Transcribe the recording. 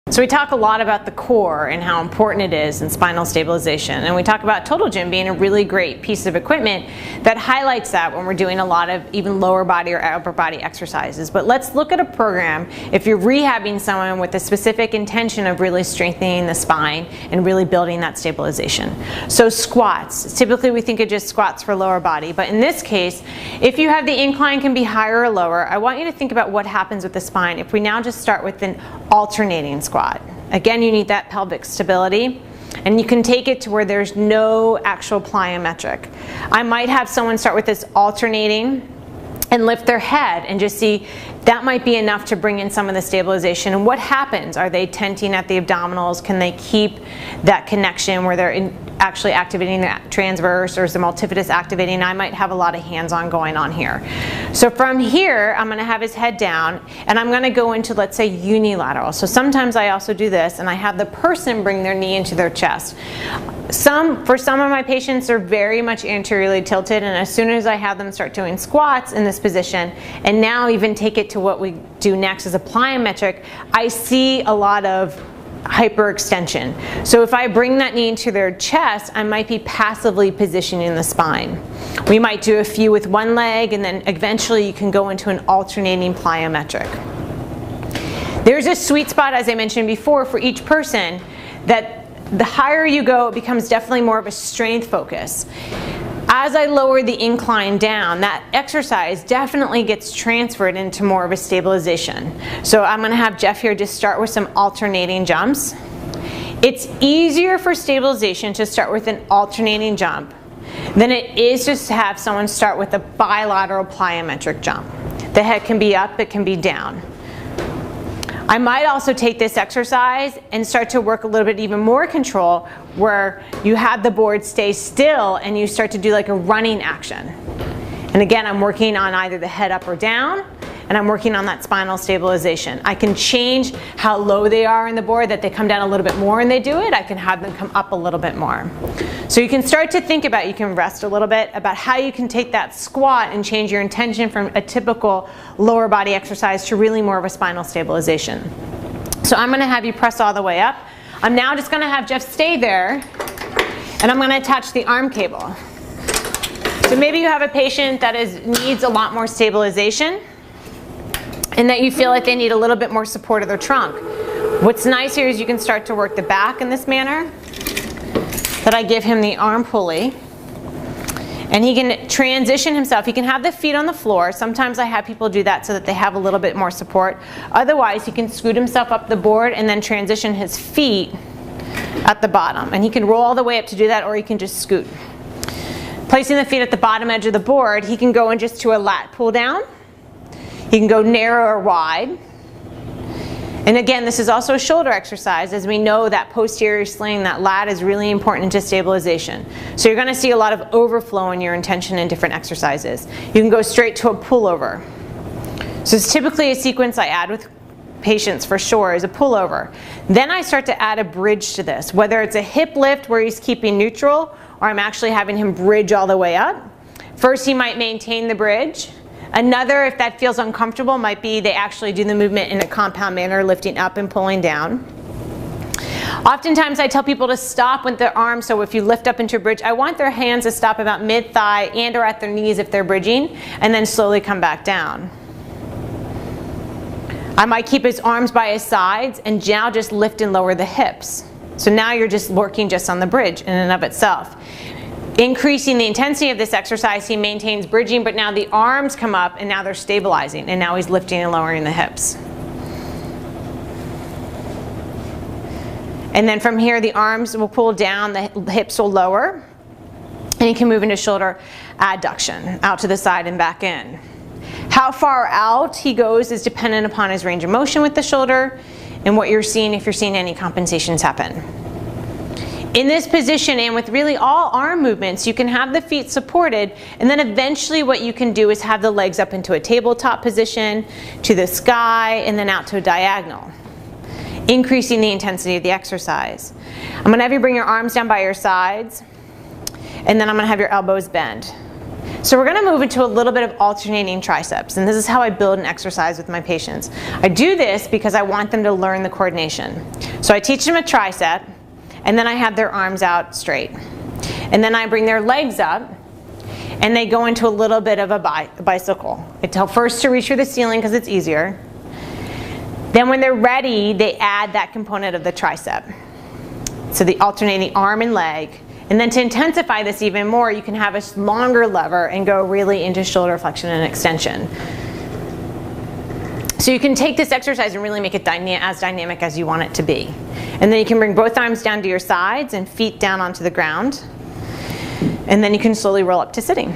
So we talk a lot about the core and how important it is in spinal stabilization, and we talk about Total Gym being a really great piece of equipment that highlights that when we're doing a lot of even lower body or upper body exercises. But let's look at a program if you're rehabbing someone with a specific intention of really strengthening the spine and really building that stabilization. So squats, typically we think of just squats for lower body, but in this case, if you have the incline can be higher or lower, I want you to think about what happens with the spine if we now just start with an alternating squat. Again, you need that pelvic stability, and you can take it to where there's no actual plyometric. I might have someone start with this alternating and lift their head and just see that might be enough to bring in some of the stabilization. And what happens? Are they tenting at the abdominals? Can they keep that connection where they're actually activating the transverse, or is the multifidus activating? I might have a lot of hands-on going on here. So from here, I'm going to have his head down, and I'm going to go into, let's say, unilateral. So sometimes I also do this, and I have the person bring their knee into their chest. For some of my patients are very much anteriorly tilted, and as soon as I have them start doing squats in this position, and now even take it to what we do next as a plyometric, I see a lot of hyperextension. So if I bring that knee into their chest, I might be passively positioning the spine. We might do a few with one leg, and then eventually you can go into an alternating plyometric. There's a sweet spot, as I mentioned before, for each person, that the higher you go, it becomes definitely more of a strength focus. As I lower the incline down, that exercise definitely gets transferred into more of a stabilization. So I'm going to have Jeff here just start with some alternating jumps. It's easier for stabilization to start with an alternating jump than it is just to have someone start with a bilateral plyometric jump. The head can be up, it can be down. I might also take this exercise and start to work a little bit even more control, where you have the board stay still and you start to do like a running action. And again, I'm working on either the head up or down, and I'm working on that spinal stabilization. I can change how low they are in the board, that they come down a little bit more and they do it. I can have them come up a little bit more. So you can start to think about, you can rest a little bit, about how you can take that squat and change your intention from a typical lower body exercise to really more of a spinal stabilization. So I'm going to have you press all the way up. I'm now just going to have Jeff stay there, and I'm going to attach the arm cable. So maybe you have a patient that needs a lot more stabilization, and that you feel like they need a little bit more support of their trunk. What's nice here is you can start to work the back in this manner, that I give him the arm pulley, and he can transition himself. He can have the feet on the floor. Sometimes I have people do that so that they have a little bit more support. Otherwise, he can scoot himself up the board and then transition his feet at the bottom. And he can roll all the way up to do that, or he can just scoot. Placing the feet at the bottom edge of the board, he can go in just to a lat pull down. He can go narrow or wide. And again, this is also a shoulder exercise, as we know that posterior sling, that lat, is really important to stabilization. So you're going to see a lot of overflow in your intention in different exercises. You can go straight to a pullover. So it's typically a sequence I add with patients for sure, is a pullover. Then I start to add a bridge to this, whether it's a hip lift where he's keeping neutral, or I'm actually having him bridge all the way up. First, he might maintain the bridge. Another, if that feels uncomfortable, might be they actually do the movement in a compound manner, lifting up and pulling down. Oftentimes I tell people to stop with their arms, so if you lift up into a bridge, I want their hands to stop about mid-thigh and or at their knees if they're bridging, and then slowly come back down. I might keep his arms by his sides and now just lift and lower the hips. So now you're just working just on the bridge in and of itself. Increasing the intensity of this exercise, he maintains bridging, but now the arms come up and now they're stabilizing, and now he's lifting and lowering the hips. And then from here, the arms will pull down, the hips will lower, and he can move into shoulder adduction, out to the side and back in. How far out he goes is dependent upon his range of motion with the shoulder and what you're seeing, if you're seeing any compensations happen. In this position, and with really all arm movements, you can have the feet supported, and then eventually what you can do is have the legs up into a tabletop position, to the sky, and then out to a diagonal, increasing the intensity of the exercise. I'm going to have you bring your arms down by your sides, and then I'm going to have your elbows bend. So we're going to move into a little bit of alternating triceps, and this is how I build an exercise with my patients. I do this because I want them to learn the coordination. So I teach them a tricep, and then I have their arms out straight. And then I bring their legs up, and they go into a little bit of a bicycle. I tell first to reach for the ceiling because it's easier. Then when they're ready, they add that component of the tricep. So the alternating arm and leg. And then to intensify this even more, you can have a longer lever and go really into shoulder flexion and extension. So you can take this exercise and really make it as dynamic as you want it to be. And then you can bring both arms down to your sides and feet down onto the ground. And then you can slowly roll up to sitting.